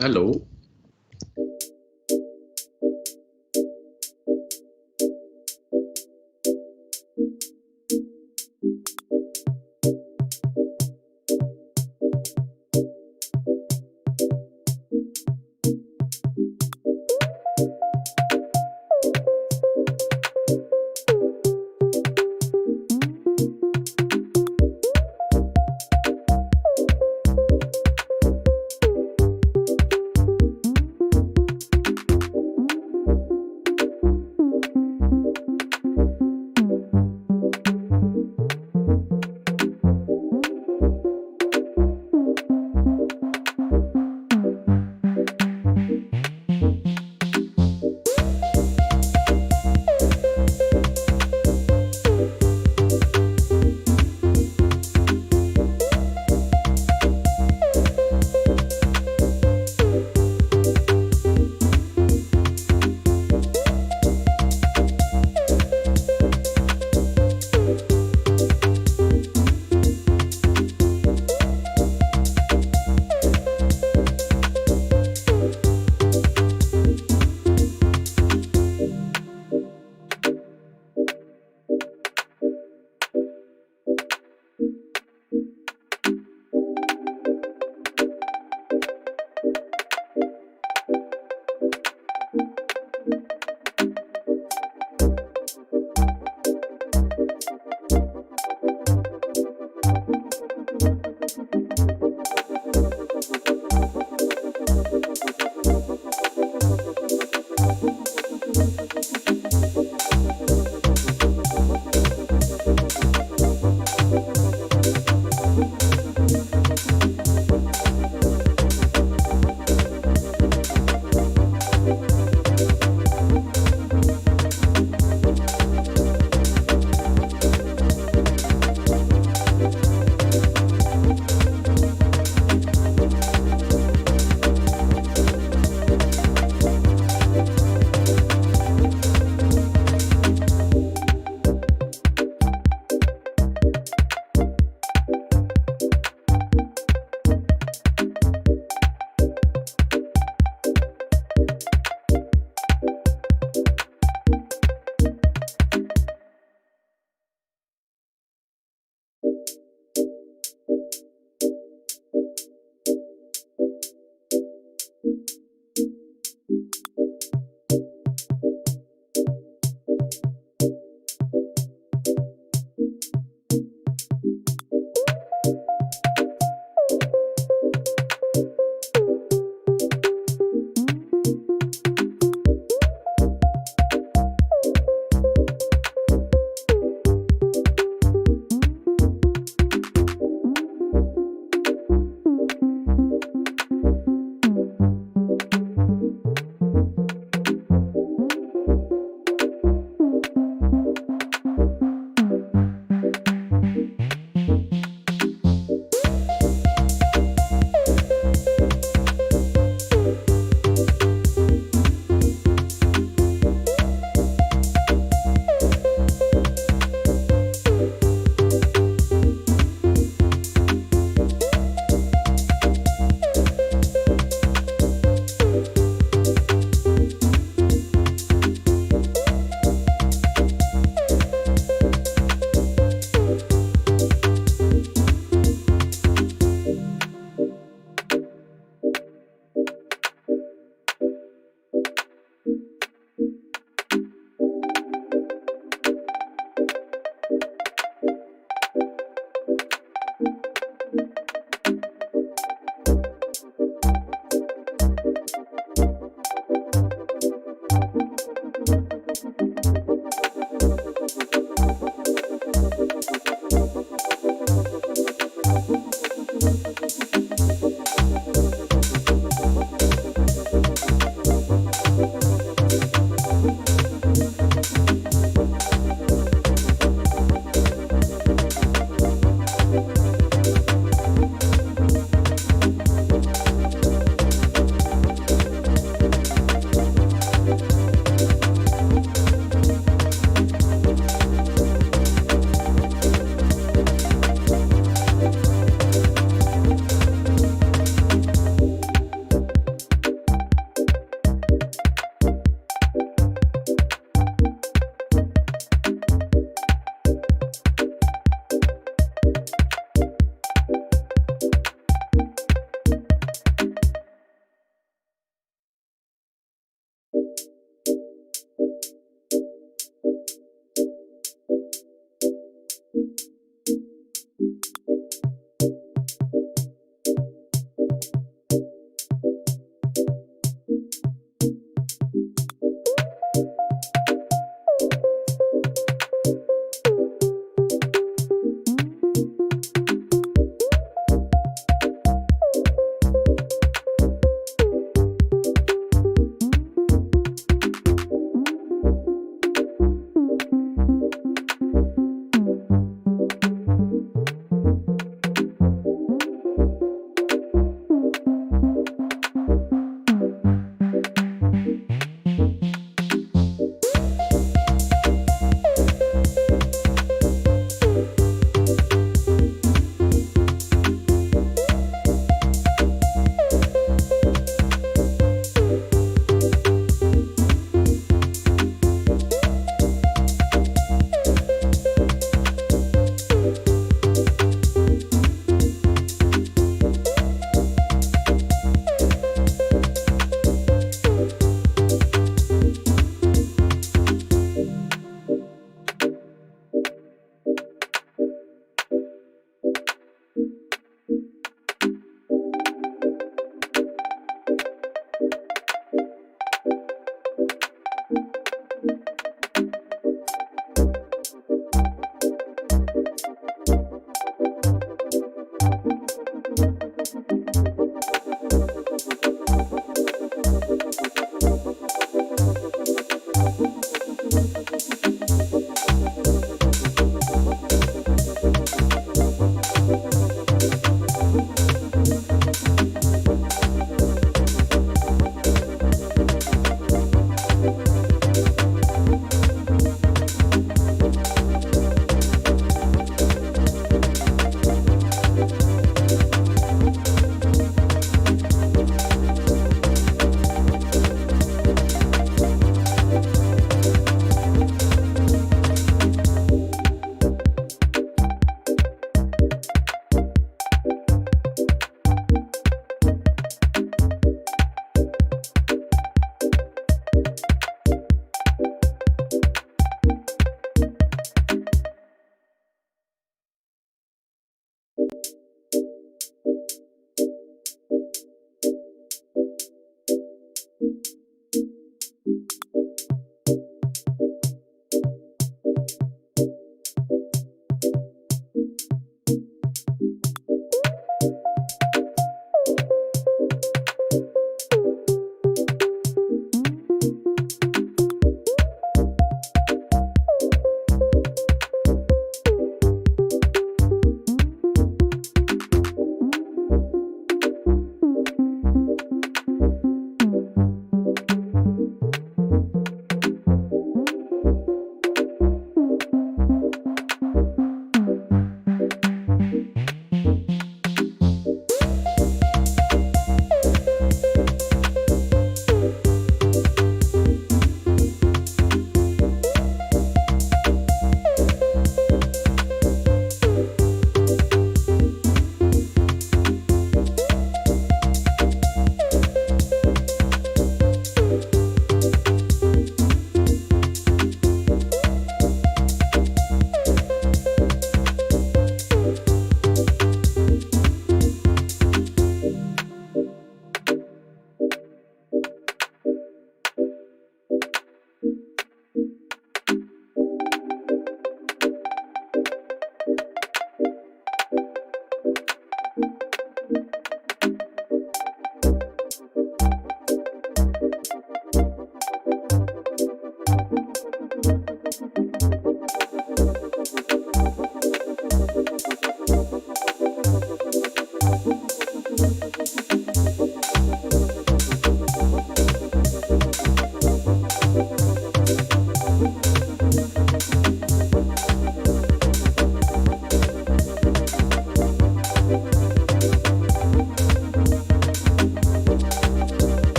Hello.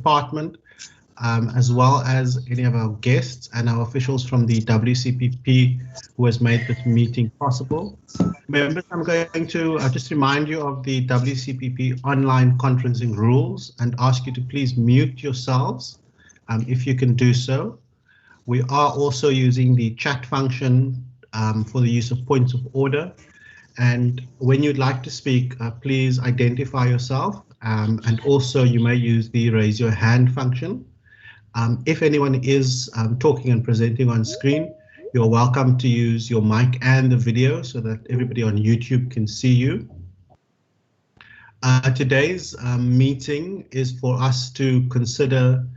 department, as well as any of our guests and our officials from the WCPP who has made this meeting possible. Members, I'm going to just remind you of the WCPP online conferencing rules and ask you to please mute yourselves if you can do so. We are also using the chat function for the use of points of order. And when you'd like to speak, please identify yourself, and also you may use the raise your hand function. If anyone is talking and presenting on screen, you're welcome to use your mic and the video so that everybody on YouTube can see you. Today's meeting is for us to consider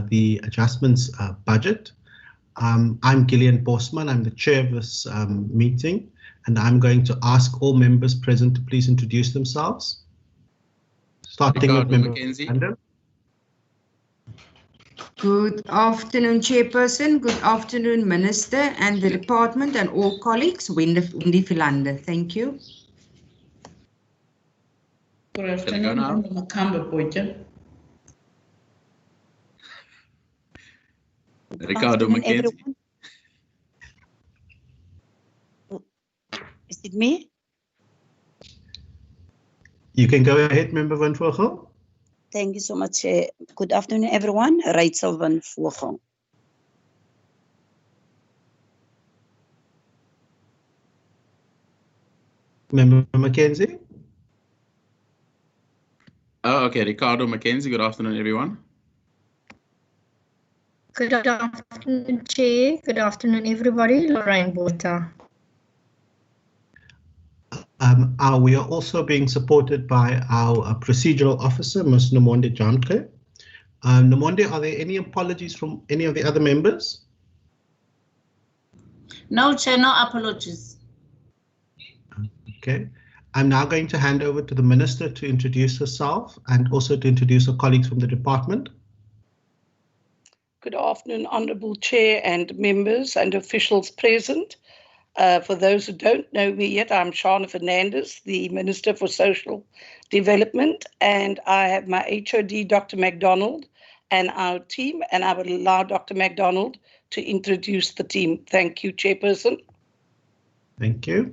the adjustments budget. I'm Gillian Bosman, I'm the chair of this meeting, and I'm going to ask all members present to please introduce themselves. Starting with Member Mackenzie. Good afternoon, Chairperson. Good afternoon, Minister and the department and all colleagues. Wendy Philander, thank you. Good afternoon, Member Makamba Boyja. Ricardo Mackenzie. Is it me? You can go ahead, Member Van Vogel. Thank you so much. Good afternoon, everyone. Rachel Van Vogel. Member Mackenzie. Oh, okay, Ricardo Mackenzie. Good afternoon, everyone. Good afternoon, Chair. Good afternoon, everybody. Lorraine Botha. We are also being supported by our procedural officer, Ms. Nomonde Jamke. Nomonde, are there any apologies from any of the other members? No, Chair, no apologies. Okay. I'm now going to hand over to the Minister to introduce herself and also to introduce her colleagues from the department. Good afternoon, Honourable Chair and members and officials present. For those who don't know me yet, I'm Shana Fernandez, the Minister for Social Development, and I have my HOD, Dr. MacDonald, and our team, and I will allow Dr. MacDonald to introduce the team. Thank you, Chairperson. Thank you.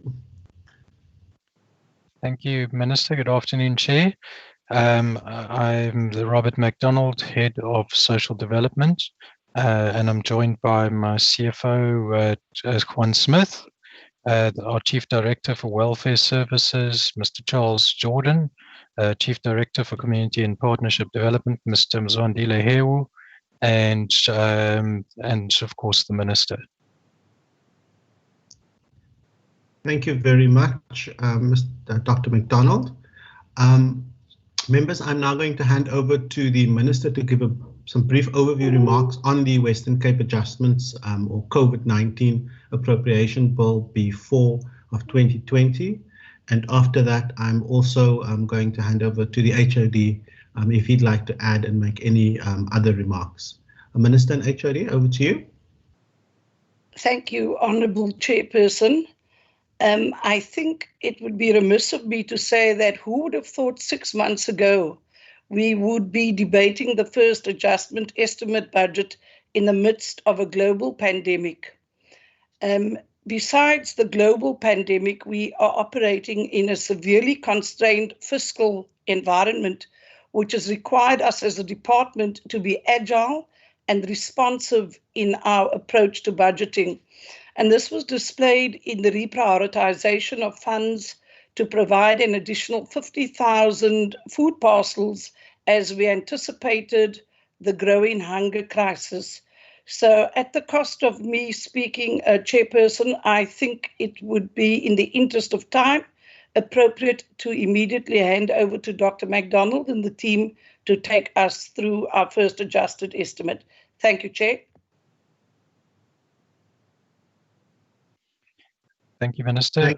Thank you, Minister. Good afternoon, Chair. I'm the Robert MacDonald, Head of Social Development, and I'm joined by my CFO, Juan Smith, our Chief Director for Welfare Services, Mr. Charles Jordan, Chief Director for Community and Partnership Development, Mr. Mzwandile Hewu, and of course the Minister. Thank you very much, Dr. MacDonald. Members, I'm now going to hand over to the Minister to give some brief overview remarks on the Western Cape Adjustments or COVID-19 Appropriation Bill B4 of 2020. And after that, I'm also going to hand over to the HOD if he'd like to add and make any other remarks. Minister and HOD, over to you. Thank you, Honourable Chairperson. I think it would be remiss of me to say that who would have thought 6 months ago we would be debating the first adjustment estimate budget in the midst of a global pandemic. Besides the global pandemic, we are operating in a severely constrained fiscal environment, which has required us as a department to be agile and responsive in our approach to budgeting. And this was displayed in the reprioritization of funds to provide an additional 50,000 food parcels as we anticipated the growing hunger crisis. So at the cost of me speaking, Chairperson, I think it would be in the interest of time appropriate to immediately hand over to Dr. MacDonald and the team to take us through our first adjusted estimate. Thank you, Chair. Thank you, Minister.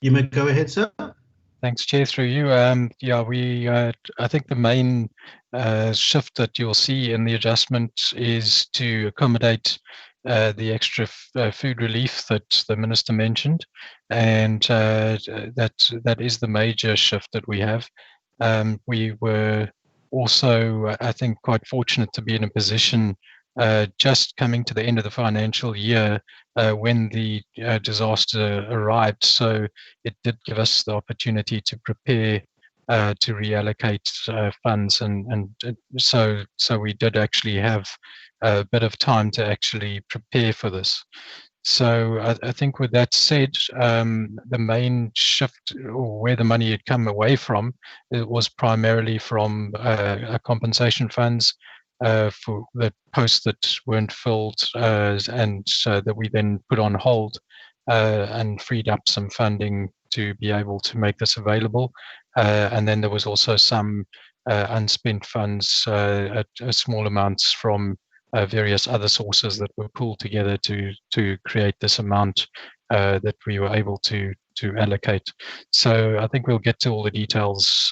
You may go ahead, sir. Thanks, Chair, through you. Yeah, I think the main shift that you'll see in the adjustment is to accommodate the extra food relief that the Minister mentioned, and that is the major shift that we have. We were also, I think, quite fortunate to be in a position just coming to the end of the financial year when the disaster arrived. So it did give us the opportunity to prepare to reallocate funds, and so we did actually have a bit of time to actually prepare for this. So I think with that said, the main shift, or where the money had come away from, it was primarily from compensation funds for the posts that weren't filled, and that we then put on hold and freed up some funding to be able to make this available. And then there was also some unspent funds, small amounts from various other sources that were pulled together to create this amount that we were able to allocate. So I think we'll get to all the details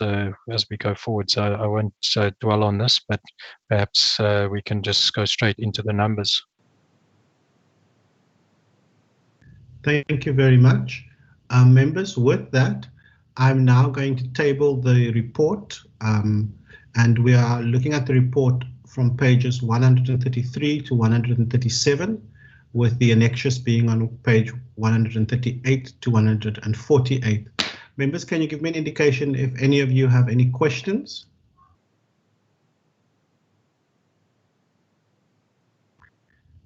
as we go forward. So I won't dwell on this, but perhaps we can just go straight into the numbers. Thank you very much. Members, with that, I'm now going to table the report, and we are looking at the report from pages 133 to 137, with the annexures being on page 138 to 148. Members, can you give me an indication if any of you have any questions?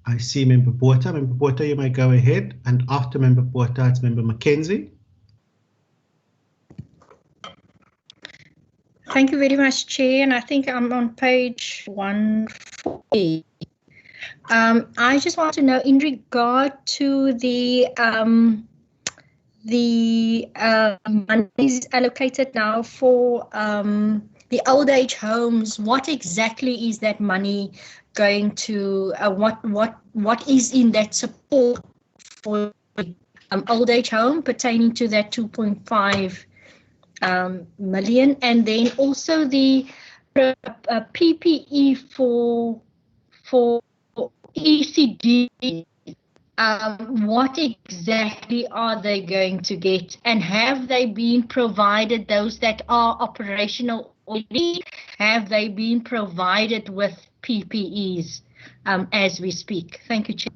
I see Member Botha. Member Botha, you may go ahead, and after Member Botha, it's Member Mackenzie. Thank you very much, Chair. And I think I'm on page 140. I just want to know, in regard to the monies allocated now for the old age homes, what exactly is that money going to? What is in that support for old age home pertaining to that 2.5 million, and then also the PPE for ECD, what exactly are they going to get, and have they been provided, those that are operational already, have they been provided with PPEs as we speak? Thank you, Chair.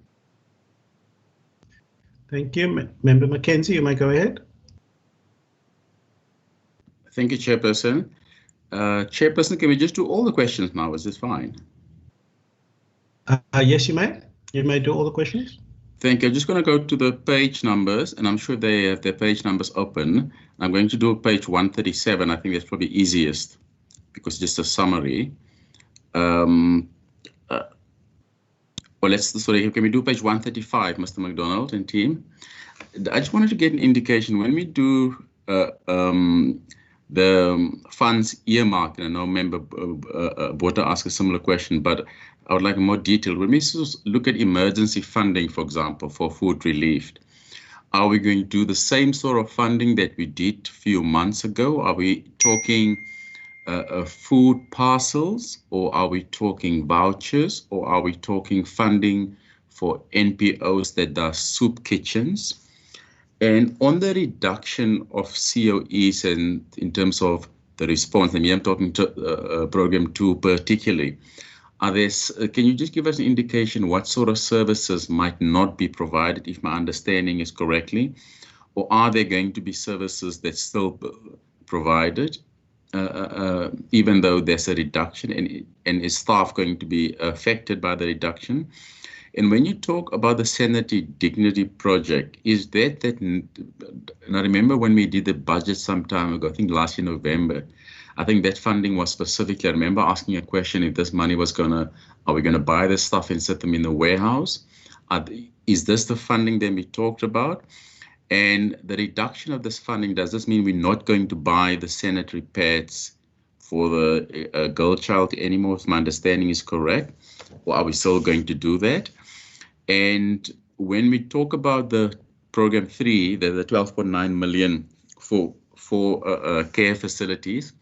Thank you. Member Mackenzie, you may go ahead. Thank you, Chairperson. Chairperson, can we just do all the questions now? Is this fine? Yes, you may. You may do all the questions. Thank you. I'm just going to go to the page numbers, and I'm sure they have their page numbers open. I'm going to do page 137. I think that's probably easiest because it's just a summary. Well, sorry, can we do page 135, Mr. McDonald and team? I just wanted to get an indication when we do the funds earmark, and I know Member Botha asked a similar question, but I would like more detail. When we look at emergency funding, for example, for food relief, are we going to do the same sort of funding that we did a few months ago? Are we talking food parcels, or are we talking vouchers, or are we talking funding for NPOs that does soup kitchens? And on the reduction of COEs and in terms of the response, and I'm talking to program 2 particularly, can you just give us an indication what sort of services might not be provided, if my understanding is correctly, or are there going to be services that still provided, even though there's a reduction, and is staff going to be affected by the reduction? And when you talk about the Sanitary Dignity Project, is that, and I remember when we did the budget some time ago, I think last year, November, I think that funding was specifically, I remember asking a question if this money was are we gonna buy this stuff and set them in the warehouse? Is this the funding that we talked about? And the reduction of this funding, does this mean we're not going to buy the sanitary pads for the girl child anymore, if my understanding is correct? Or are we still going to do that? And when we talk about the program 3, the 12.9 million for care facilities,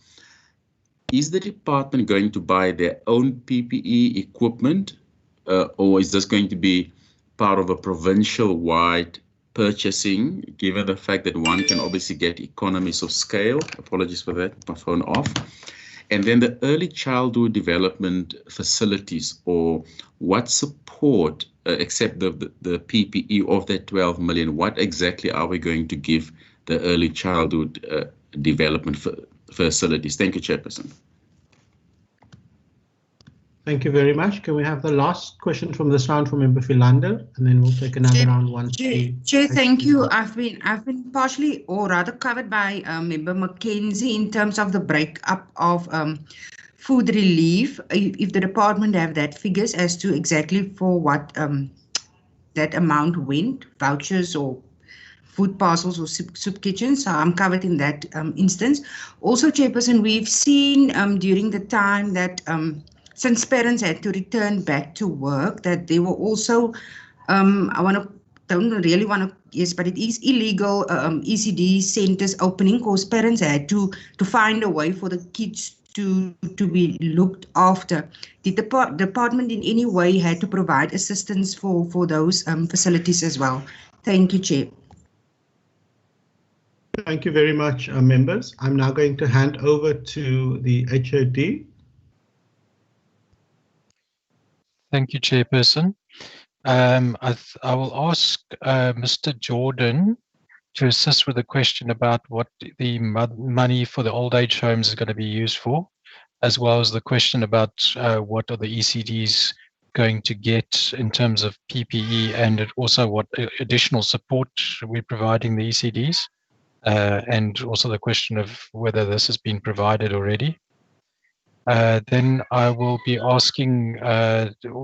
is the department going to buy their own PPE equipment, or is this going to be part of a provincial-wide purchasing, given the fact that one can obviously get economies of scale? Apologies for that, my phone off. And then the early childhood development facilities, or what support, except the PPE of that 12 million, what exactly are we going to give the early childhood development facilities? Thank you, Chairperson. Thank you very much. Can we have the last question from this round from Member Philander, and then we'll take another round once. Chair, thank you. I've been partially, or rather, covered by Member Mackenzie in terms of the breakup of food relief. If the department have that figures as to exactly for what that amount went, vouchers or food parcels or soup kitchens, so I'm covered in that instance. Also, Chairperson, we've seen during the time that since parents had to return back to work, that they were also, don't really want to, yes, but it is illegal ECD centers opening because parents had to find a way for the kids to be looked after. Did the department in any way had to provide assistance for those facilities as well? Thank you, Chair. Thank you very much, members. I'm now going to hand over to the HOD. Thank you, Chairperson. I will ask Mr. Jordan to assist with the question about what the money for the old age homes is going to be used for, as well as the question about what are the ECDs going to get in terms of PPE, and also what additional support we're providing the ECDs, and also the question of whether this has been provided already. Then I will be asking Mr.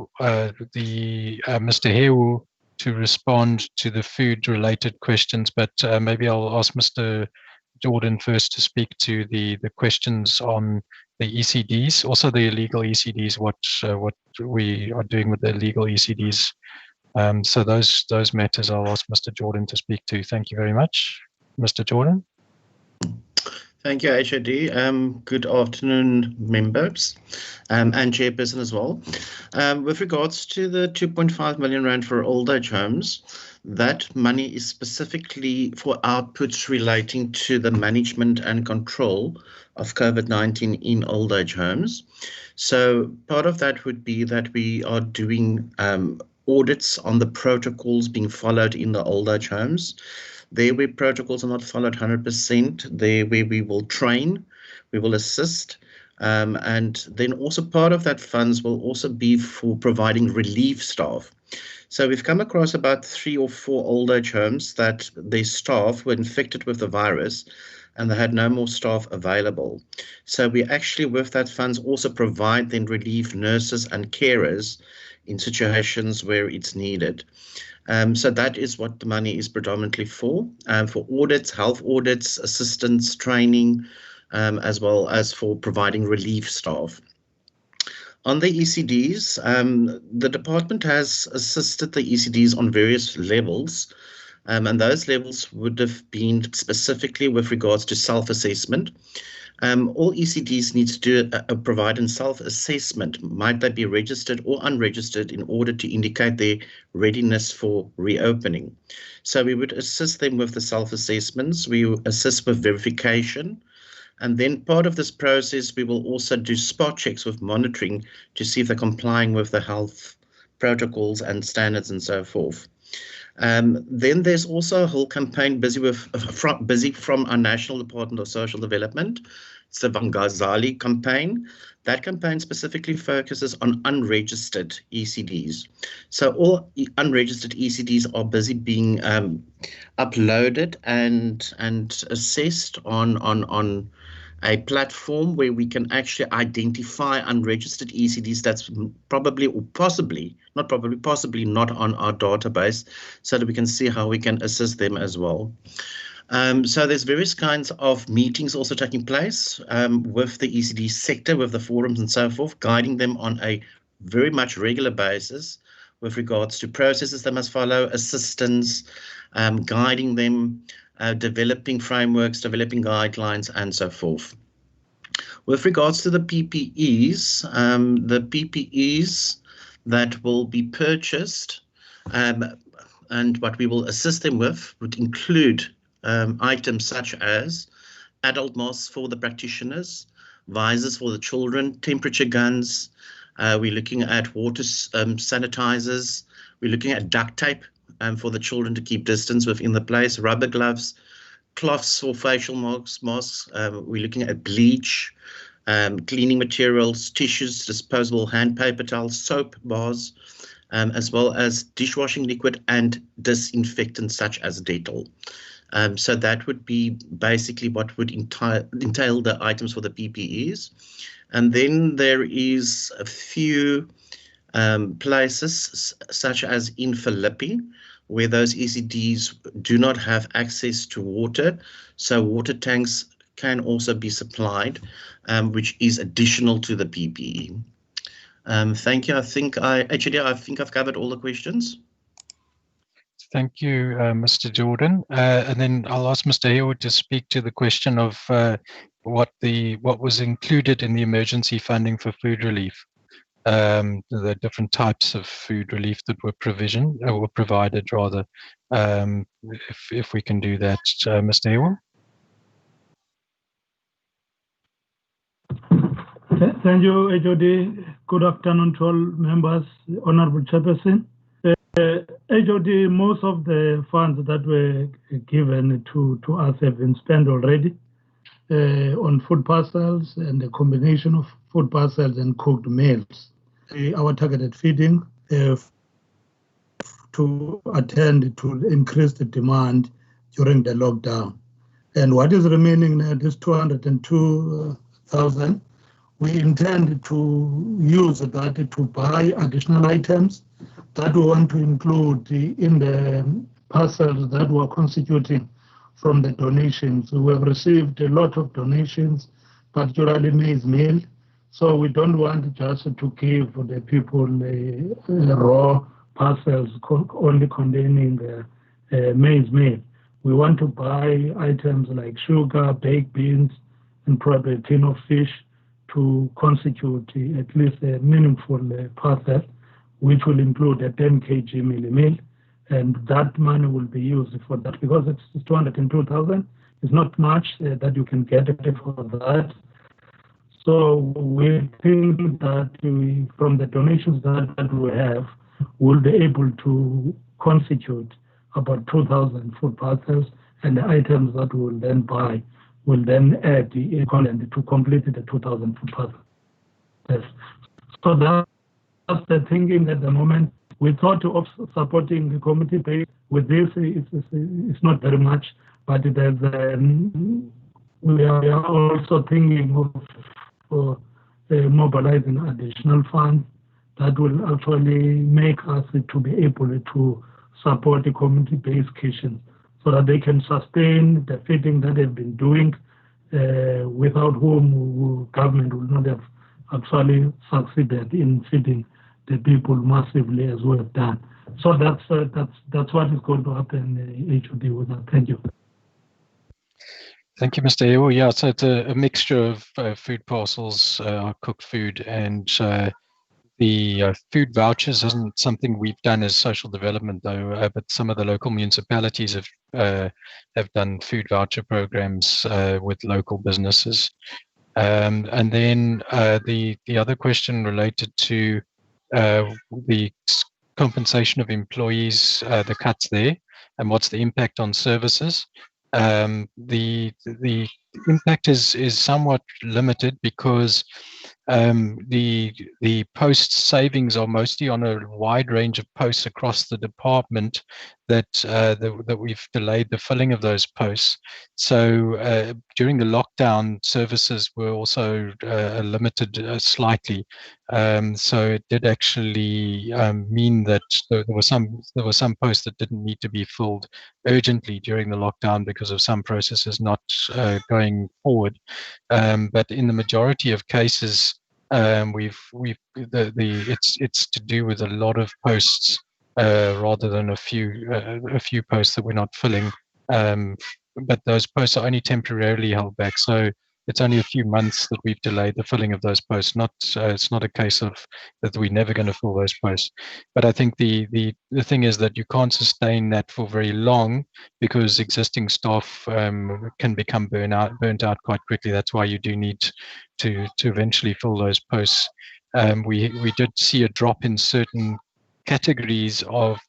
Hewu to respond to the food-related questions, but maybe I'll ask Mr. Jordan first to speak to the questions on the ECDs, also the illegal ECDs, what we are doing with the illegal ECDs. So those matters I'll ask Mr. Jordan to speak to. Thank you very much. Mr. Jordan. Thank you, HOD. Good afternoon, members, and Chairperson as well. With regards to the 2.5 million rand for old age homes, that money is specifically for outputs relating to the management and control of COVID-19 in old age homes. So part of that would be that we are doing audits on the protocols being followed in the old age homes. There where protocols are not followed 100%, there where we will train, we will assist, and then also part of that funds will also be for providing relief staff. So we've come across about 3 or 4 old age homes that their staff were infected with the virus and they had no more staff available. So we actually, with that funds, also provide then relief nurses and carers in situations where it's needed. So that is what the money is predominantly for audits, health audits, assistance, training, as well as for providing relief staff. On the ECDs, the department has assisted the ECDs on various levels, and those levels would have been specifically with regards to self-assessment. All ECDs need to provide a self-assessment, might they be registered or unregistered, in order to indicate their readiness for reopening. So we would assist them with the self-assessments, we will assist with verification, and then part of this process we will also do spot checks with monitoring to see if they're complying with the health protocols and standards and so forth. Then there's also a whole campaign busy from our National Department of Social Development. It's the Vangazali campaign. That campaign specifically focuses on unregistered ECDs. So all unregistered ECDs are busy being uploaded and assessed on a platform where we can actually identify unregistered ECDs that's probably or possibly, not probably, possibly not on our database, so that we can see how we can assist them as well. So there's various kinds of meetings also taking place with the ECD sector, with the forums and so forth, guiding them on a very much regular basis with regards to processes they must follow, assistance, guiding them, developing frameworks, developing guidelines, and so forth. With regards to the PPEs that will be purchased and what we will assist them with would include items such as adult masks for the practitioners, visors for the children, temperature guns. We're looking at water sanitizers. We're looking at duct tape for the children to keep distance within the place, rubber gloves, cloths for facial masks. We're looking at bleach, cleaning materials, tissues, disposable hand paper towels, soap bars, as well as dishwashing liquid and disinfectants such as Dettol. So that would be basically what would entail the items for the PPEs. And then there is a few places, such as in Philippi, where those ECDs do not have access to water. So water tanks can also be supplied, which is additional to the PPE. Thank you. I think I've covered all the questions. Thank you, Mr. Jordan. And then I'll ask Mr. Hayward to speak to the question of what was included in the emergency funding for food relief, the different types of food relief that were provided rather. If we can do that, Mr. Hayward. Thank you, HOD. Good afternoon to all members, Honorable Chairperson. HOD, most of the funds that were given to us have been spent already on food parcels and a combination of food parcels and cooked meals. Our targeted feeding to attend to increased demand during the lockdown. And what is remaining now, this 202,000, we intend to use that to buy additional items that we want to include in the parcels that we're constituting from the donations. We have received a lot of donations, particularly maize meal. So we don't want just to give the people raw parcels only containing maize meal. We want to buy items like sugar, baked beans, and probably a tin of fish to constitute at least a meaningful parcel, which will include a 10 kg meal, and that money will be used for that because it's 202,000. It's not much that you can get for that. So we think that from the donations that we have, we'll be able to constitute about 2,000 food parcels, and the items that we'll then buy will then add the equivalent to complete the 2,000 food parcels. So that's the thinking at the moment. We thought of supporting the community base with this. It's not very much, but there's we are also thinking of mobilizing additional funds that will actually make us to be able to support the community-based kitchens so that they can sustain the feeding that they've been doing, without whom government will not have actually succeeded in feeding the people massively as we have done. So that's what is going to happen, HOD, with that. Thank you. Thank you, Mr. Ewo. Yeah, so it's a mixture of food parcels, cooked food, and the food vouchers isn't something we've done as social development, though, but some of the local municipalities have done food voucher programs with local businesses. And then the other question related to the compensation of employees, the cuts there, and what's the impact on services. The impact is somewhat limited because the post savings are mostly on a wide range of posts across the department that we've delayed the filling of those posts. So during the lockdown, services were also limited slightly. So it did actually mean that there were some posts that didn't need to be filled urgently during the lockdown because of some processes not going forward. But in the majority of cases, it's to do with a lot of posts rather than a few posts that we're not filling. But those posts are only temporarily held back. So it's only a few months that we've delayed the filling of those posts. It's not a case of that we're never going to fill those posts. But I think the thing is that you can't sustain that for very long, because existing staff can become burnt out quite quickly. That's why you do need to eventually fill those posts. We did see a drop in certain categories of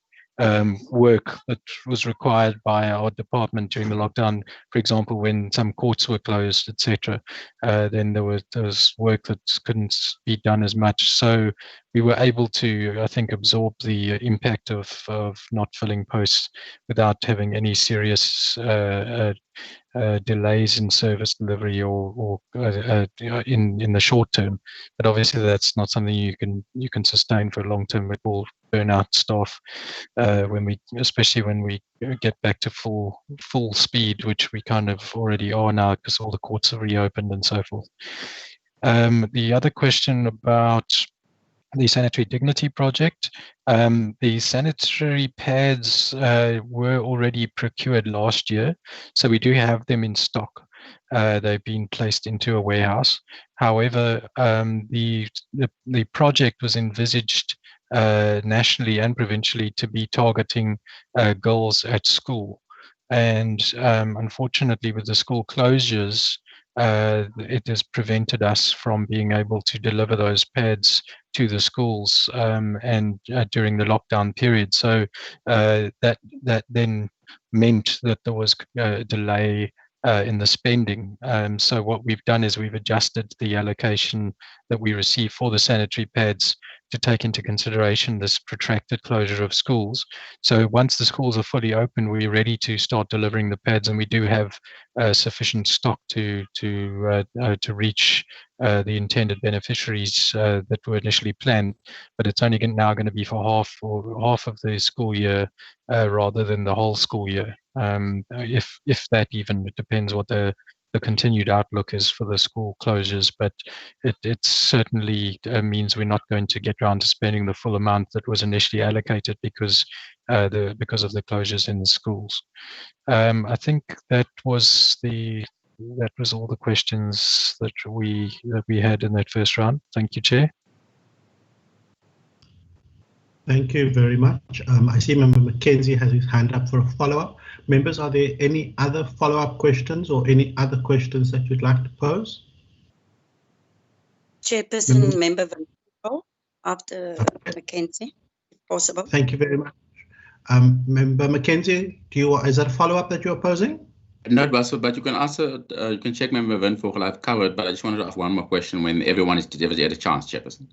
work that was required by our department during the lockdown. For example, when some courts were closed, etc., then there was work that couldn't be done as much. So we were able to, I think, absorb the impact of not filling posts without having any serious delays in service delivery or in the short term. But obviously that's not something you can sustain for long term. It will burn out staff especially when we get back to full speed, which we kind of already are now because all the courts are reopened and so forth. The other question about the Sanitary Dignity Project. The sanitary pads were already procured last year, so we do have them in stock. They've been placed into a warehouse. However, the project was envisaged nationally and provincially to be targeting girls at school. And unfortunately, with the school closures, it has prevented us from being able to deliver those pads to the schools and during the lockdown period. So that then meant that there was a delay in the spending. So what we've done is we've adjusted the allocation that we receive for the sanitary pads to take into consideration this protracted closure of schools. So once the schools are fully open, we're ready to start delivering the pads, and we do have sufficient stock to reach the intended beneficiaries that were initially planned. But it's only now going to be for half of the school year rather than the whole school year. If that even, it depends what the continued outlook is for the school closures, but it certainly means we're not going to get around to spending the full amount that was initially allocated because of the closures in the schools. I think that was all the questions that we had in that first round. Thank you, Chair. Thank you very much. I see Member Mackenzie has his hand up for a follow-up. Members, are there any other follow-up questions or any other questions that you'd like to pose? Chairperson, Member Van Rooyen, after Mackenzie, if possible. Thank you very much. Member Mackenzie, is that a follow-up that you're posing? No, but you can answer. You can check Member Van Rooyen. I've covered, but I just wanted to ask one more question when everyone has had a chance, Chairperson.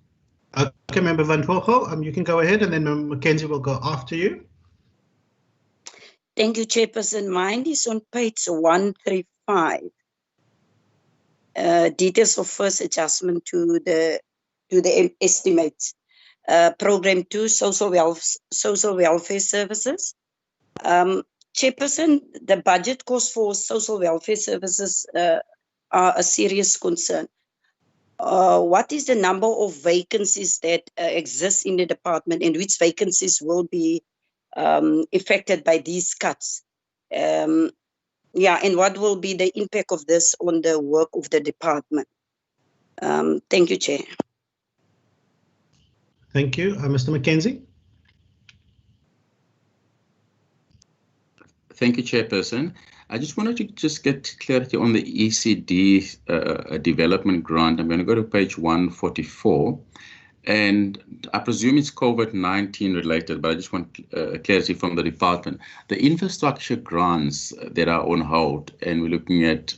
Okay, Member Van Rooyen, you can go ahead, and then Member Mackenzie will go after you. Thank you, Chairperson. Mine is on page 135. Details of first adjustment to the estimates. Program 2, social welfare services. Chairperson, the budget costs for social welfare services are a serious concern. What is the number of vacancies that exist in the department, and which vacancies will be affected by these cuts? And what will be the impact of this on the work of the department? Thank you, Chair. Thank you. Mr. Mackenzie? Thank you, Chairperson. I just wanted to get clarity on the ECD development grant. I'm going to go to page 144. And I presume it's COVID-19 related, but I just want clarity from the department. The infrastructure grants that are on hold, and we're looking at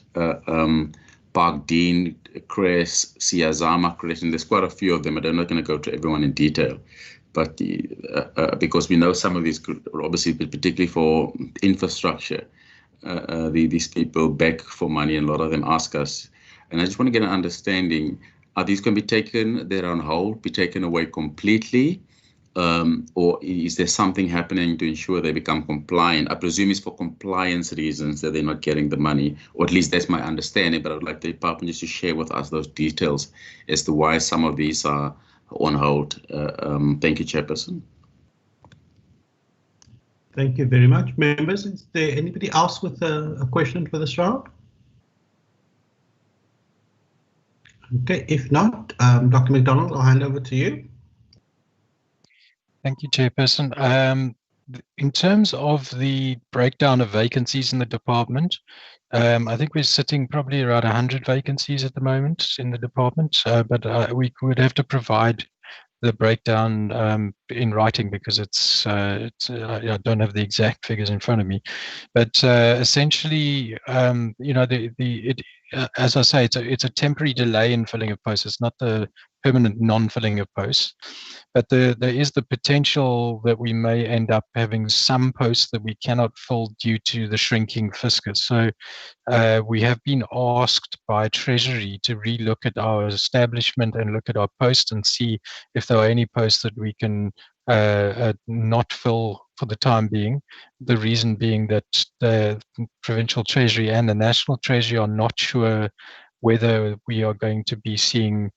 Park Dean, Crest, Siazama Crest, and there's quite a few of them. I'm not going to go to everyone in detail, but because we know some of these, obviously, particularly for infrastructure, these people beg for money, and a lot of them ask us. And I just want to get an understanding. Are these going to be taken, they're on hold, be taken away completely? Or is there something happening to ensure they become compliant? I presume it's for compliance reasons that they're not getting the money, or at least that's my understanding, but I would like the department just to share with us those details as to why some of these are on hold. Thank you, Chairperson. Thank you very much. Members, is there anybody else with a question for this round? Okay, if not, Dr. McDonald, I'll hand over to you. Thank you, Chairperson. In terms of the breakdown of vacancies in the department, I think we're sitting probably around 100 vacancies at the moment in the department, but we would have to provide the breakdown in writing because I don't have the exact figures in front of me, but essentially, as I say, it's a temporary delay in filling of posts. It's not the permanent non-filling of posts, but there is the potential that we may end up having some posts that we cannot fill due to the shrinking fiscus. So we have been asked by Treasury to relook at our establishment and look at our posts and see if there are any posts that we can not fill for the time being. The reason being that the Provincial Treasury and the National Treasury are not sure whether we are going to be seeing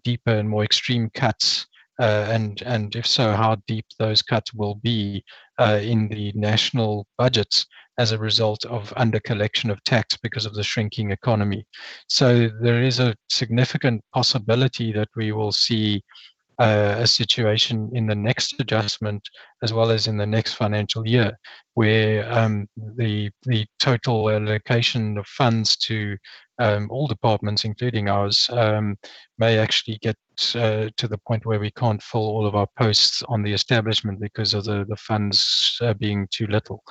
deeper and more extreme cuts, and if so, how deep those cuts will be in the national budgets as a result of under collection of tax because of the shrinking economy. So there is a significant possibility that we will see a situation in the next adjustment as well as in the next financial year where the total allocation of funds to all departments, including ours, may actually get to the point where we can't fill all of our posts on the establishment because of the funds being too little.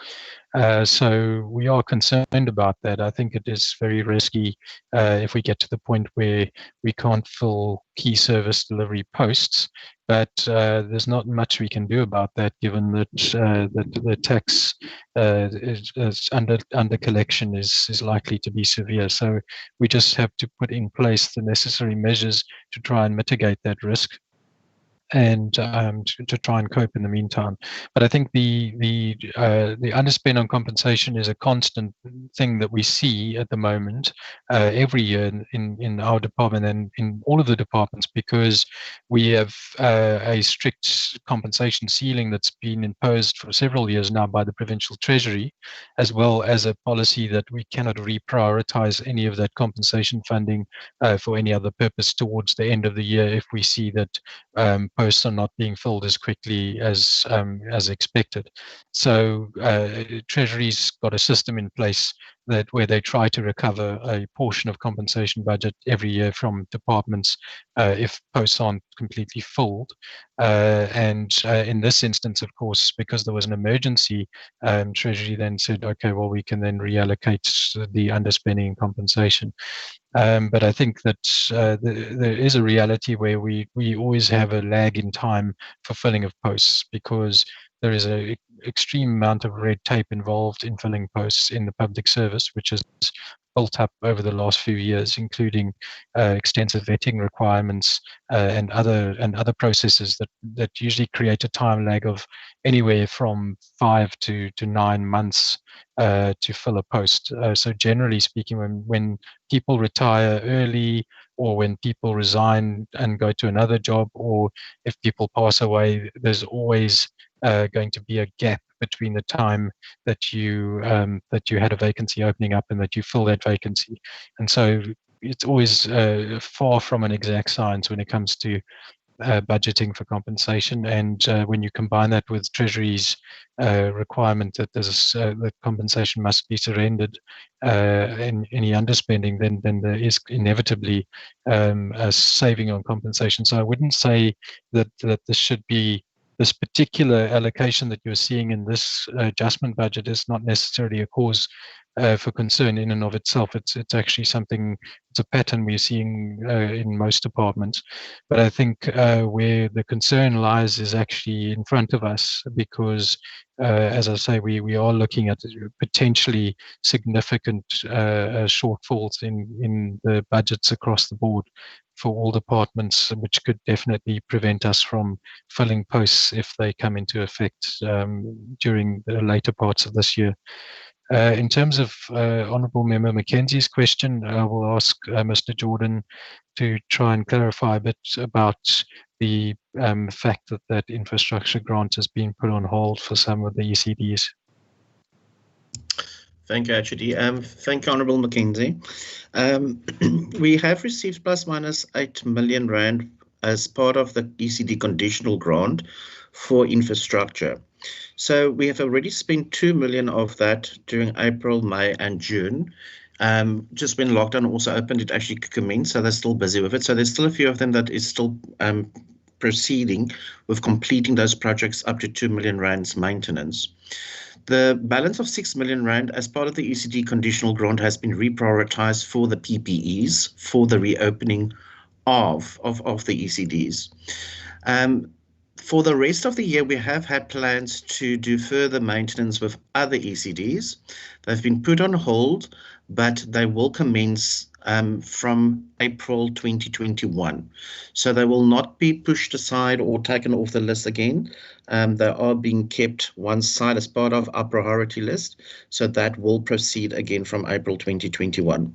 So we are concerned about that. I think it is very risky if we get to the point where we can't fill key service delivery posts, but there's not much we can do about that given that the tax is under collection is likely to be severe. So we just have to put in place the necessary measures to try and mitigate that risk and to try and cope in the meantime. But I think the underspend on compensation is a constant thing that we see at the moment every year in our department and in all of the departments, because we have a strict compensation ceiling that's been imposed for several years now by the Provincial Treasury, as well as a policy that we cannot reprioritize any of that compensation funding for any other purpose towards the end of the year if we see that posts are not being filled as quickly as expected. So Treasury's got a system in place that where they try to recover a portion of compensation budget every year from departments if posts aren't completely filled. And in this instance, of course, because there was an emergency, Treasury then said, okay, well, we can then reallocate the underspending in compensation. But I think that there is a reality where we always have a lag in time for filling of posts because there is an extreme amount of red tape involved in filling posts in the public service, which has built up over the last few years, including extensive vetting requirements and other processes that usually create a time lag of anywhere from 5 to 9 months to fill a post. So generally speaking, when people retire early or when people resign and go to another job, or if people pass away, there's always going to be a gap between the time that you had a vacancy opening up and that you fill that vacancy. And so it's always far from an exact science when it comes to budgeting for compensation, and when you combine that with Treasury's requirement that that compensation must be surrendered in any underspending, then there is inevitably a saving on compensation. So I wouldn't say that this should be this particular allocation that you're seeing in this adjustment budget is not necessarily a cause for concern in and of itself. It's actually something, it's a pattern we're seeing in most departments. But I think where the concern lies is actually in front of us, because as I say, we are looking at potentially significant shortfalls in the budgets across the board for all departments, which could definitely prevent us from filling posts if they come into effect during the later parts of this year. In terms of Honourable Member Mackenzie's question, I will ask Mr. Jordan to try and clarify a bit about the fact that that infrastructure grant has been put on hold for some of the ECDs. Thank you, HOD. Thank you, Honourable Mackenzie. We have received plus minus 8 million rand as part of the ECD conditional grant for infrastructure. So we have already spent 2 million of that during April, May and June. Just when lockdown also opened, it actually commenced, so they're still busy with it. So there's still a few of them that is still proceeding with completing those projects up to 2 million rands maintenance. The balance of 6 million rand as part of the ECD conditional grant has been reprioritized for the PPEs for the reopening of the ECDs. For the rest of the year, we have had plans to do further maintenance with other ECDs. They've been put on hold, but they will commence from April 2021. So they will not be pushed aside or taken off the list again. They are being kept one side as part of our priority list. So that will proceed again from April 2021.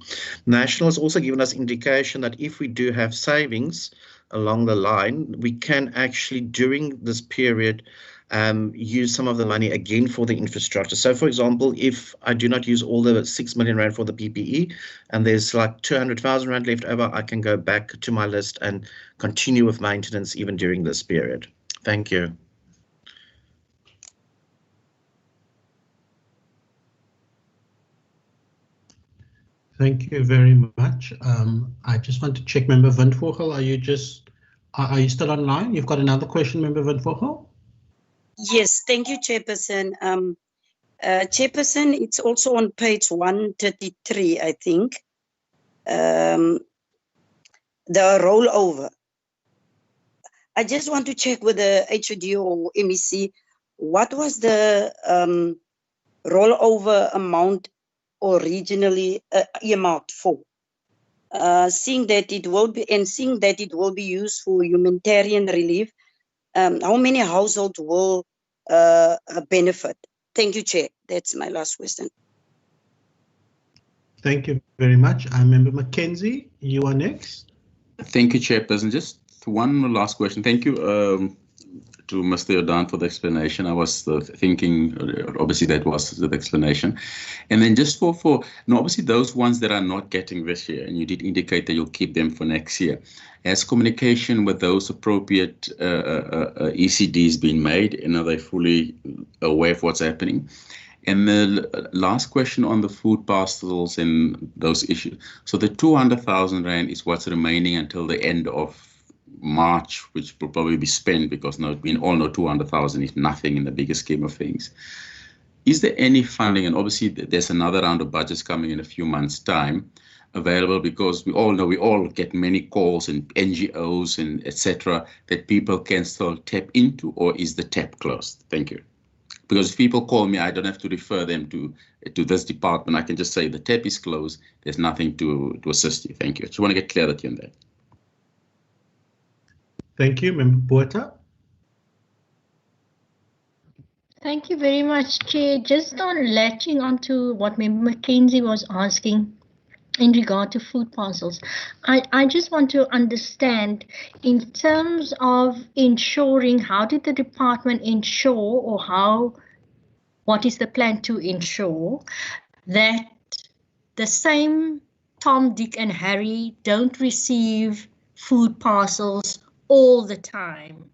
National has also given us indication that if we do have savings along the line, we can actually, during this period, use some of the money again for the infrastructure. So, for example, if I do not use all the 6 million rand for the PPE and there's like 200,000 rand left over, I can go back to my list and continue with maintenance even during this period. Thank you. Thank you very much. I just want to check, Member Windvogel, are you still online? You've got another question, Member Windvogel? Yes, thank you, Chairperson. Chairperson, it's also on page 133, I think. The rollover. I just want to check with the HOD or MEC, what was the rollover amount originally earmarked for? Seeing that it will be used for humanitarian relief, how many households will benefit? Thank you, Chair. That's my last question. Thank you very much. Member Mackenzie, you are next. Thank you, Chairperson. Just one last question. Thank you to Mr. Jordan for the explanation. I was thinking, obviously, that was the explanation. And then just for obviously those ones that are not getting this year, and you did indicate that you'll keep them for next year. Has communication with those appropriate ECDs been made, and are they fully aware of what's happening? And the last question on the food parcels and those issues. So the 200,000 rand is what's remaining until the end of March, which will probably be spent, because we all know 200,000 is nothing in the bigger scheme of things. Is there any funding, and obviously there's another round of budgets coming in a few months' time, available, because we all know, we all get many calls and NGOs and etc. that people can still tap into, or is the tap closed? Thank you. Because if people call me, I don't have to refer them to this department. I can just say the tap is closed. There's nothing to assist you. Thank you. I just want to get clarity on that. Thank you, Member Botha. Thank you very much, Chair. Just on latching onto what Member Mackenzie was asking in regard to food parcels, I just want to understand, in terms of ensuring, how did the department ensure, or what is the plan to ensure that the same Tom, Dick and Harry don't receive food parcels all the time,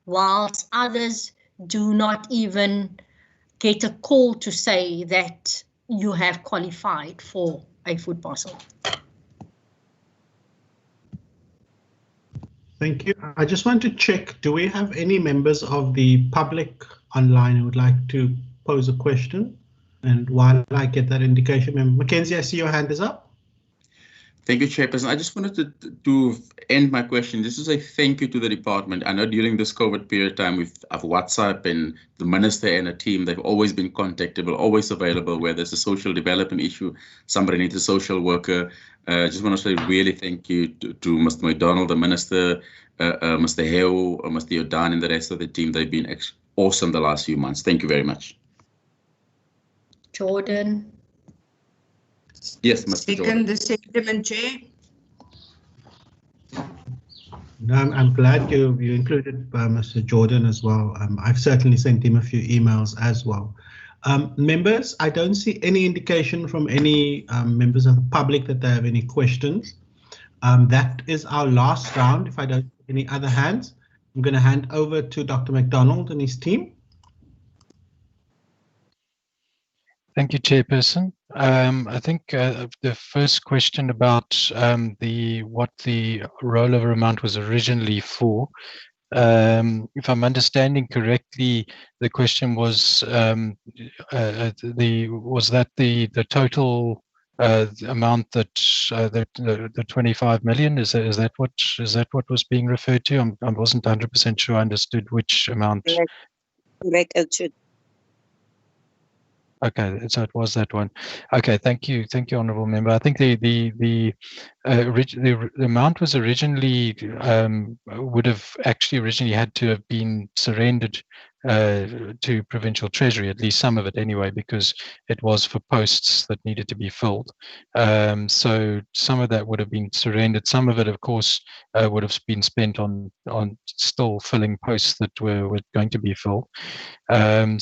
whilst others do not even get a call to say that you have qualified for a food parcel? Thank you. I just want to check, do we have any members of the public online who would like to pose a question? And while I get that indication, Member Mackenzie, I see your hand is up. Thank you, Chairperson. I just wanted to end my question. This is a thank you to the department. I know during this COVID period of time, I've WhatsApp and the minister and a team, they've always been contactable, always available, where there's a social development issue, somebody needs a social worker. Just want to say really thank you to Mr. McDonald, the minister, Mr. Hale, Mr. Jordan and the rest of the team. They've been awesome the last few months. Thank you very much. Jordan. Yes, Mr. Jordan. Second the sentiment, Chair. No, I'm glad you included Mr. Jordan as well. I've certainly sent him a few emails as well. Members, I don't see any indication from any members of the public that they have any questions. That is our last round. If I don't see any other hands, I'm going to hand over to Dr. McDonald and his team. Thank you, Chairperson. I think the first question about what the rollover amount was originally for. If I'm understanding correctly, the question was the total amount that the 25 million is that what was being referred to? I wasn't 100% sure I understood which amount. Correct, Richard. Okay, so it was that one. Okay, thank you, honourable member. I think the amount was originally would have actually originally had to have been surrendered to Provincial Treasury, at least some of it anyway, because it was for posts that needed to be filled. So some of that would have been surrendered. Some of it, of course, would have been spent on still filling posts that were going to be filled. But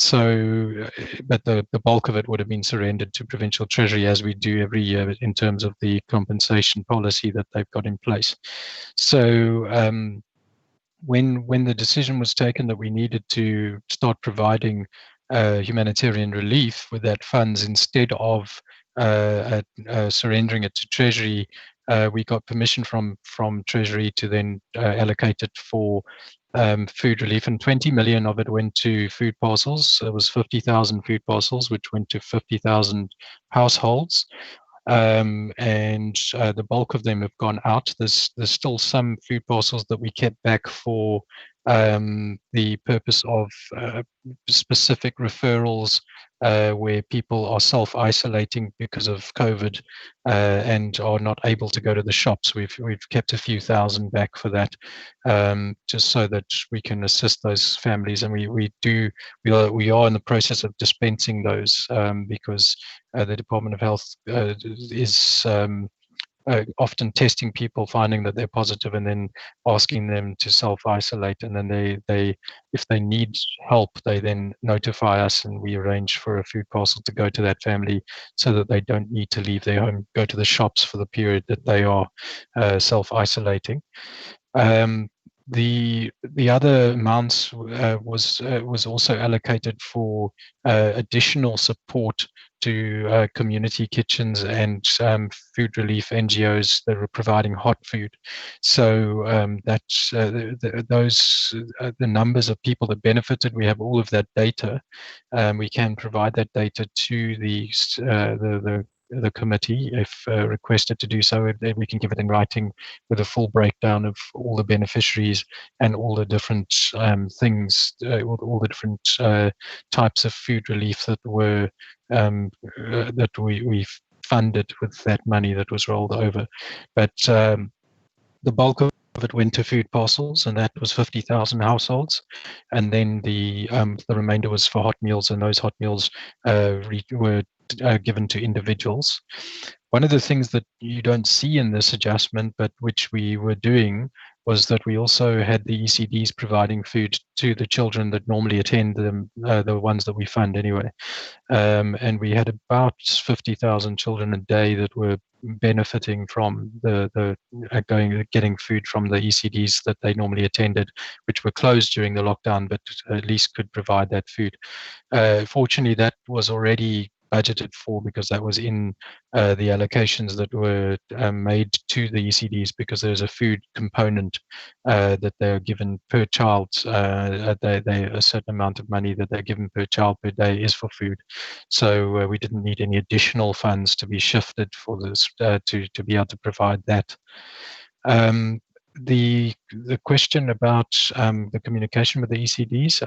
the bulk of it would have been surrendered to Provincial Treasury, as we do every year in terms of the compensation policy that they've got in place. So when the decision was taken that we needed to start providing humanitarian relief with that funds instead of surrendering it to Treasury, we got permission from Treasury to then allocate it for food relief, and 20 million of it went to food parcels. It was 50,000 food parcels, which went to 50,000 households. And the bulk of them have gone out. There's still some food parcels that we kept back for the purpose of specific referrals where people are self-isolating because of COVID and are not able to go to the shops. We've kept a few thousand back for that, just so that we can assist those families. And we are in the process of dispensing those because the Department of Health is often testing people, finding that they're positive, and then asking them to self-isolate. And then they if they need help, they then notify us, and we arrange for a food parcel to go to that family so that they don't need to leave their home, go to the shops for the period that they are self-isolating. The other amounts was also allocated for additional support to community kitchens and food relief NGOs that were providing hot food. So that's the numbers of people that benefited. We have all of that data. We can provide that data to the committee if requested to do so. We can give it in writing with a full breakdown of all the beneficiaries and all the different things, all the different types of food relief that were that we funded with that money that was rolled over. But the bulk of it went to food parcels, and that was 50,000 households, and then the remainder was for hot meals, and those hot meals were given to individuals. One of the things that you don't see in this adjustment, but which we were doing, was that we also had the ECDs providing food to the children that normally attend them, the ones that we fund anyway. And we had about 50,000 children a day that were benefiting from getting food from the ECDs that they normally attended, which were closed during the lockdown, but at least could provide that food. Fortunately, that was already budgeted for, because that was in the allocations that were made to the ECDs, because there's a food component that they're given per child. A certain amount of money that they're given per child per day is for food. So we didn't need any additional funds to be shifted for this to be able to provide that. The question about the communication with the ECDs,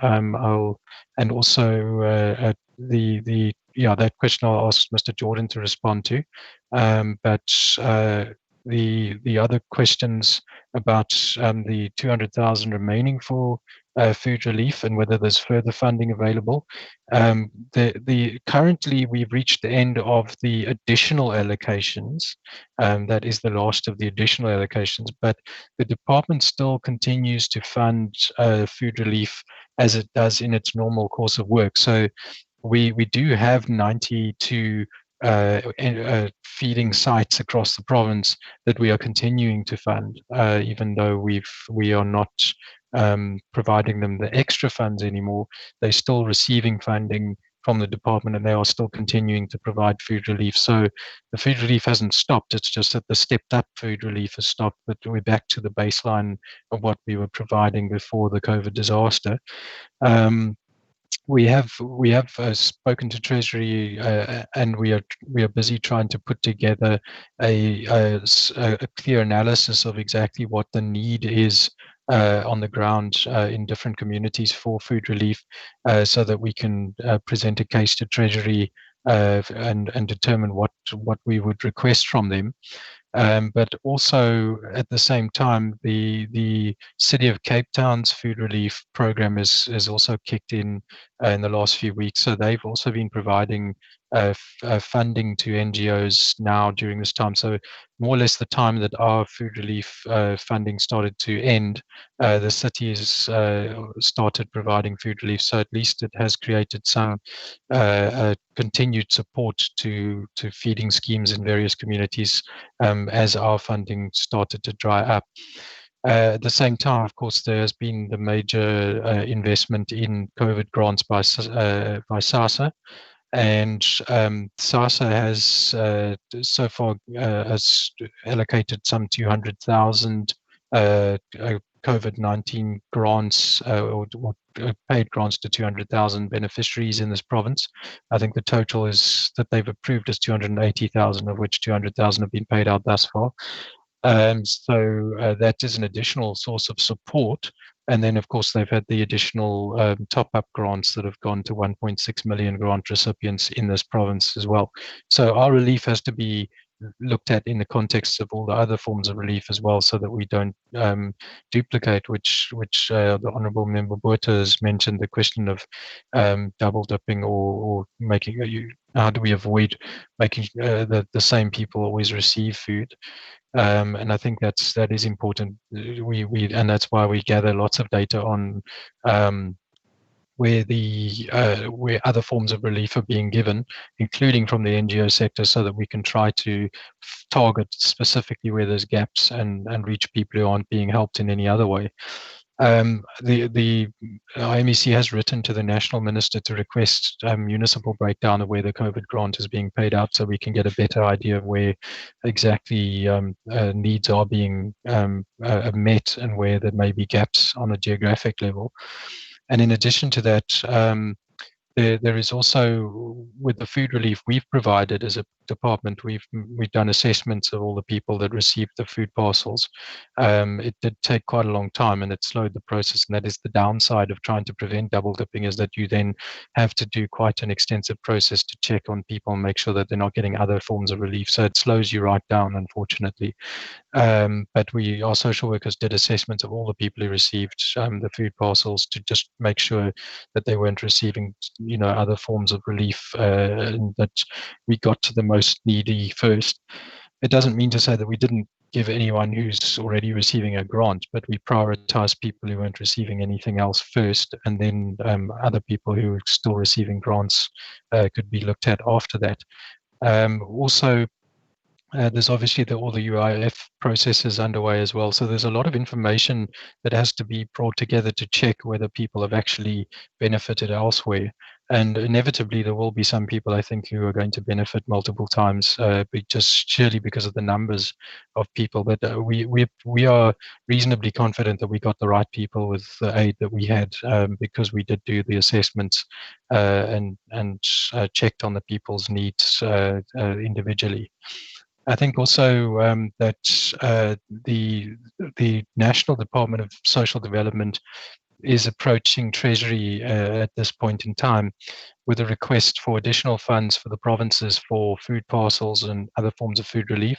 and also that question I'll ask Mr. Jordan to respond to. But the other questions about the 200,000 remaining for food relief and whether there's further funding available. Currently we've reached the end of the additional allocations. That is the last of the additional allocations, but the department still continues to fund food relief as it does in its normal course of work. So we do have 92 feeding sites across the province that we are continuing to fund, even though we are not providing them the extra funds anymore. They're still receiving funding from the department, and they are still continuing to provide food relief. So the food relief hasn't stopped. It's just that the stepped up food relief has stopped, but we're back to the baseline of what we were providing before the COVID disaster. We have spoken to Treasury, and we are busy trying to put together a clear analysis of exactly what the need is on the ground in different communities for food relief, so that we can present a case to Treasury and determine what we would request from them. But also at the same time, the City of Cape Town's food relief program is also kicked in the last few weeks. So they've also been providing funding to NGOs now during this time. So more or less the time that our food relief funding started to end, the city has started providing food relief. So at least it has created some continued support to feeding schemes in various communities as our funding started to dry up. At the same time, of course, there has been the major investment in COVID grants by SASSA, and SASSA has so far has allocated some 200,000 COVID-19 grants or paid grants to 200,000 beneficiaries in this province. I think the total is that they've approved is 280,000, of which 200,000 have been paid out thus far. So that is an additional source of support. And then, of course, they've had the additional top-up grants that have gone to 1.6 million grant recipients in this province as well. So our relief has to be looked at in the context of all the other forms of relief as well, so that we don't duplicate, which the Honourable Member Botha has mentioned, the question of double dipping or making, how do we avoid making the same people always receive food. And I think that is important. And that's why we gather lots of data on where other forms of relief are being given, including from the NGO sector, so that we can try to target specifically where there's gaps and reach people who aren't being helped in any other way. The IMEC has written to the National Minister to request municipal breakdown of where the COVID grant is being paid out, so we can get a better idea of where exactly needs are being met and where there may be gaps on a geographic level. And in addition to that, there is also, with the food relief we've provided as a department, we've done assessments of all the people that received the food parcels. It did take quite a long time, and it slowed the process. And that is the downside of trying to prevent double dipping, is that you then have to do quite an extensive process to check on people and make sure that they're not getting other forms of relief. So it slows you right down, unfortunately. But our social workers did assessments of all the people who received the food parcels to just make sure that they weren't receiving, other forms of relief, and that we got to the most needy first. It doesn't mean to say that we didn't give anyone who's already receiving a grant, but we prioritize people who weren't receiving anything else first, and then other people who are still receiving grants could be looked at after that. Also, there's obviously all the UIF processes underway as well. So there's a lot of information that has to be brought together to check whether people have actually benefited elsewhere. And inevitably, there will be some people, I think, who are going to benefit multiple times, just surely because of the numbers of people. But we are reasonably confident that we got the right people with the aid that we had, because we did do the assessments and checked on the people's needs individually. I think also that the National Department of Social Development is approaching Treasury at this point in time with a request for additional funds for the provinces for food parcels and other forms of food relief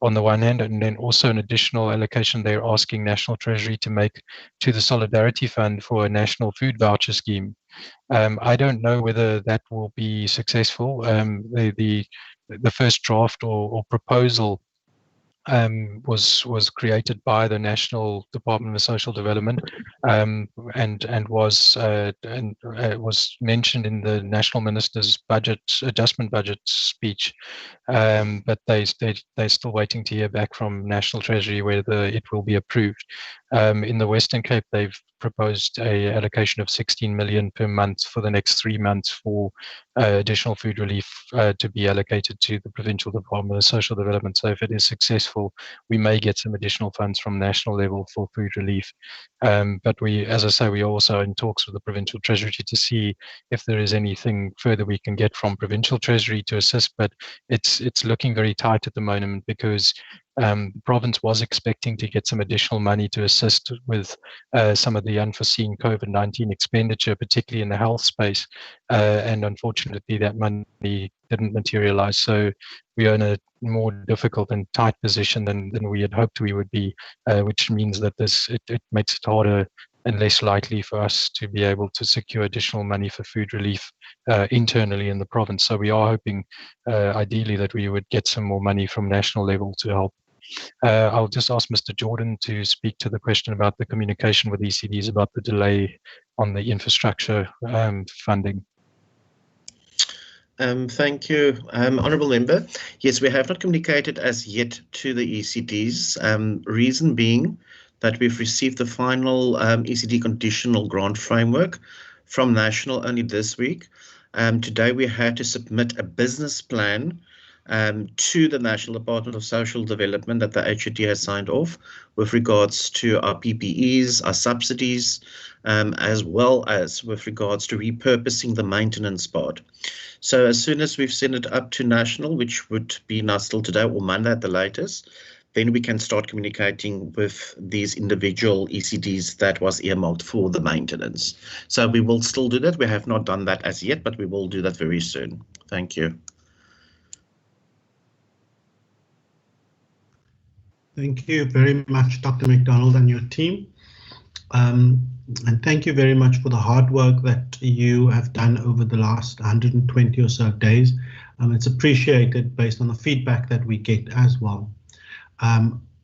on the one hand, and then also an additional allocation they're asking National Treasury to make to the Solidarity Fund for a national food voucher scheme. I don't know whether that will be successful. The first draft or proposal was created by the National Department of Social Development, and was mentioned in the National Minister's adjustment budget speech. But they're still waiting to hear back from National Treasury whether it will be approved. In the Western Cape, they've proposed a allocation of 16 million per month for the next 3 months for additional food relief to be allocated to the Provincial Department of Social Development. So if it is successful, we may get some additional funds from national level for food relief. But as I say, we are also in talks with the Provincial Treasury to see if there is anything further we can get from Provincial Treasury to assist. But it's looking very tight at the moment because the province was expecting to get some additional money to assist with some of the unforeseen COVID-19 expenditure, particularly in the health space. And unfortunately, that money didn't materialize. So we are in a more difficult and tight position than we had hoped we would be, which means that it makes it harder and less likely for us to be able to secure additional money for food relief internally in the province. So we are hoping, ideally, that we would get some more money from national level to help. I'll just ask Mr. Jordan to speak to the question about the communication with ECDs about the delay on the infrastructure funding. Thank you, Honourable Member. Yes, we have not communicated as yet to the ECDs, reason being that we've received the final ECD conditional grant framework from National only this week. Today we had to submit a business plan to the National Department of Social Development that the HOD has signed off with regards to our PPEs, our subsidies, as well as with regards to repurposing the maintenance part. So as soon as we've sent it up to National, which would be now still today or Monday at the latest, then we can start communicating with these individual ECDs that was earmarked for the maintenance. So we will still do that. We have not done that as yet, but we will do that very soon. Thank you. Thank you very much, Dr. McDonald and your team. And thank you very much for the hard work that you have done over the last 120 or so days. It's appreciated based on the feedback that we get as well.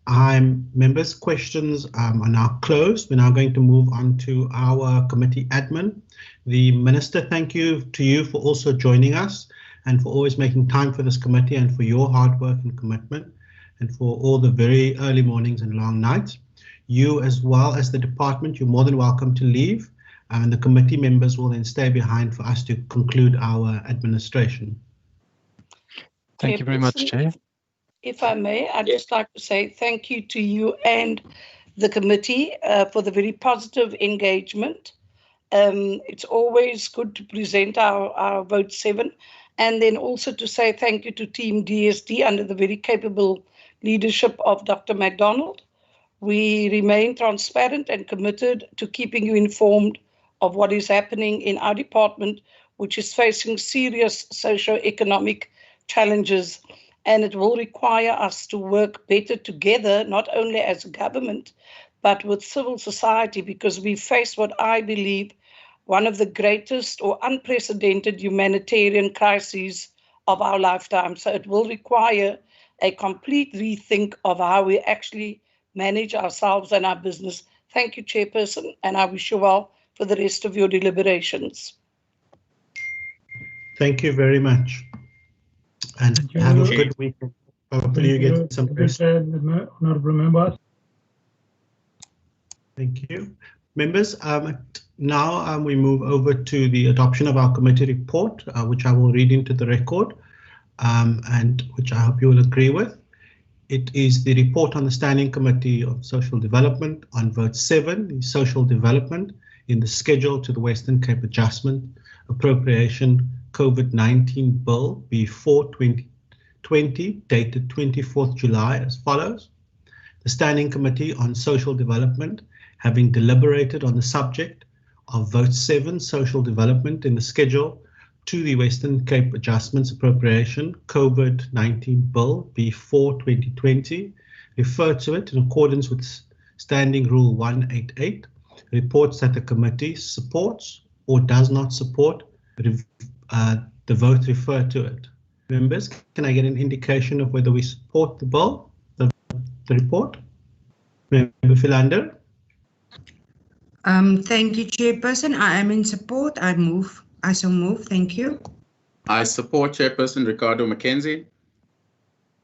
Members' questions are now closed. We're now going to move on to our committee admin. The Minister, thank you to you for also joining us and for always making time for this committee and for your hard work and commitment, and for all the very early mornings and long nights. You, as well as the department, you're more than welcome to leave, and the committee members will then stay behind for us to conclude our administration. Thank you very much, Chair. If I may, I'd just like to say thank you to you and the committee for the very positive engagement. It's always good to present our vote 7, and then also to say thank you to Team DSD under the very capable leadership of Dr. McDonald. We remain transparent and committed to keeping you informed of what is happening in our department, which is facing serious socio-economic challenges, and it will require us to work better together, not only as a government, but with civil society, because we face what I believe one of the greatest or unprecedented humanitarian crises of our lifetime. So it will require a complete rethink of how we actually manage ourselves and our business. Thank you, Chairperson, and I wish you well for the rest of your deliberations. Thank you very much. And have a good weekend. Hopefully you get some rest. Honourable members. Thank you. Members, now we move over to the adoption of our committee report, which I will read into the record, and which I hope you will agree with. It is the report on the Standing Committee of Social Development on vote 7, the social development in the schedule to the Western Cape Adjustment Appropriation COVID-19 Bill B4 2020, dated 24th July, as follows. The Standing Committee on Social Development, having deliberated on the subject of vote 7, social development in the schedule to the Western Cape Adjustments Appropriation COVID-19 Bill B4 2020, refer to it in accordance with Standing Rule 188, reports that the committee supports or does not support the vote referred to it. Members, can I get an indication of whether we support the bill, the the report? Member Philander? Thank you, Chairperson. I am in support. I so move. Thank you. I support Chairperson Ricardo Mackenzie.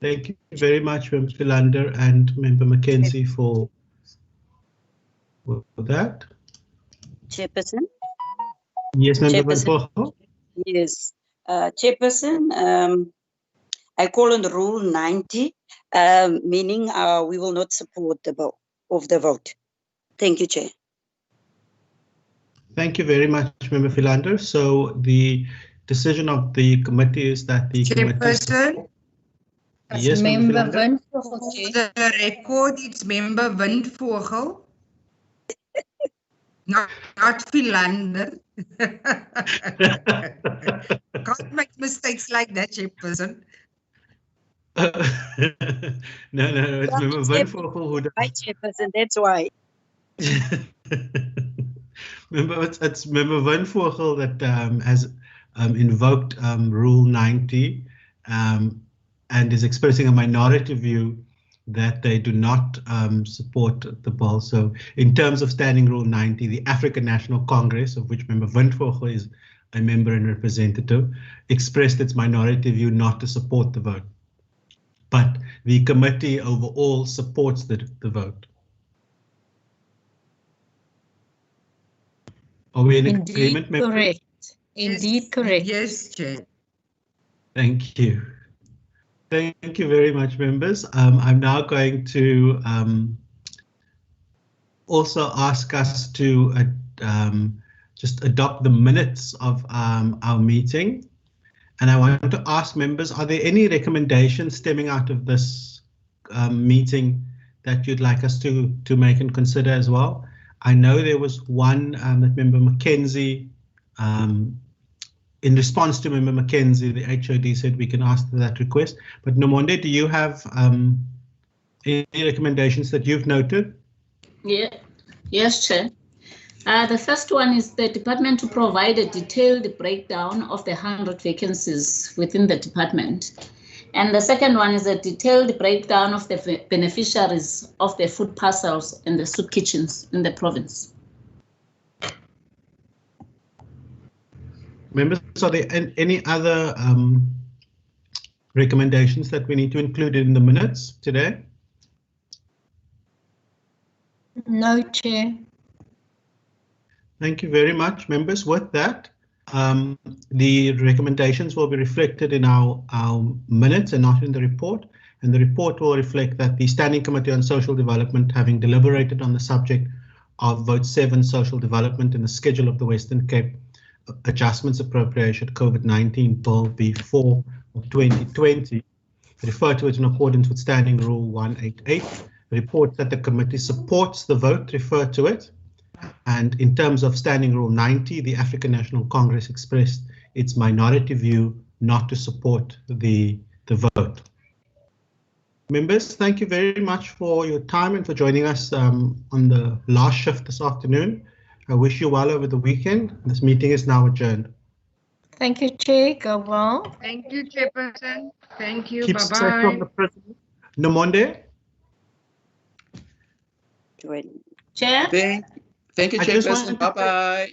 Thank you very much, Member Philander and Member Mackenzie for that. Chairperson? Yes, Member Van Chairperson. Voorhel? Yes. Chairperson, I call on Rule 90, meaning we will not support the bill of the vote. Thank you, Chair. Thank you very much, Member Philander. So the decision of the committee is that the Chairperson? Yes, Member Member Van For the record, it's Member Van Voorhel. Not Philander. Can't make mistakes like that, Chairperson. No, it's Member Van Voorhel who does. Right, Chairperson, that's why. Remember, it's Member Van Voorhel that has invoked Rule 90 and is expressing a minority view that they do not support the bill. So in terms of Standing Rule 90, the African National Congress, of which Member Van Voorhel is a member and representative, expressed its minority view not to support the vote. But the committee overall supports the vote. Are we in agreement, members? Correct. Indeed, correct. Yes, Chair. Thank you. Thank you very much, members. I'm now going to also ask us to just adopt the minutes of our meeting. And I want to ask members, are there any recommendations stemming out of this meeting that you'd like us to make and consider as well? I know there was one that Member Mackenzie, in response to Member Mackenzie, the HOD said we can ask that request. But Nomonde, do you have any recommendations that you've noted? Yeah. Yes, Chair. The first one is the department to provide a detailed breakdown of the 100 vacancies within the department. And the second one is a detailed breakdown of the beneficiaries of the food parcels and the soup kitchens in the province. Members, are there any other recommendations that we need to include in the minutes today? No, Chair. Thank you very much, members. With that, the recommendations will be reflected in our minutes and not in the report. And the report will reflect that the Standing Committee on Social Development, having deliberated on the subject of Vote 7 Social Development in the schedule of the Western Cape Adjustments Appropriation COVID-19 Bill B4 of 2020, refer to it in accordance with Standing Rule 188, reports that the committee supports the vote, refer to it. And in terms of Standing Rule 90, the African National Congress expressed its minority view not to support the vote. Members, thank you very much for your time and for joining us on the last shift this afternoon. I wish you well over the weekend. This meeting is now adjourned. Thank you, Chair. Go well. Thank you, Chairperson. Thank you. Keep safe Bye-bye. from the president. Nomonde? Chair? Thank you, Chairperson. Bye-bye.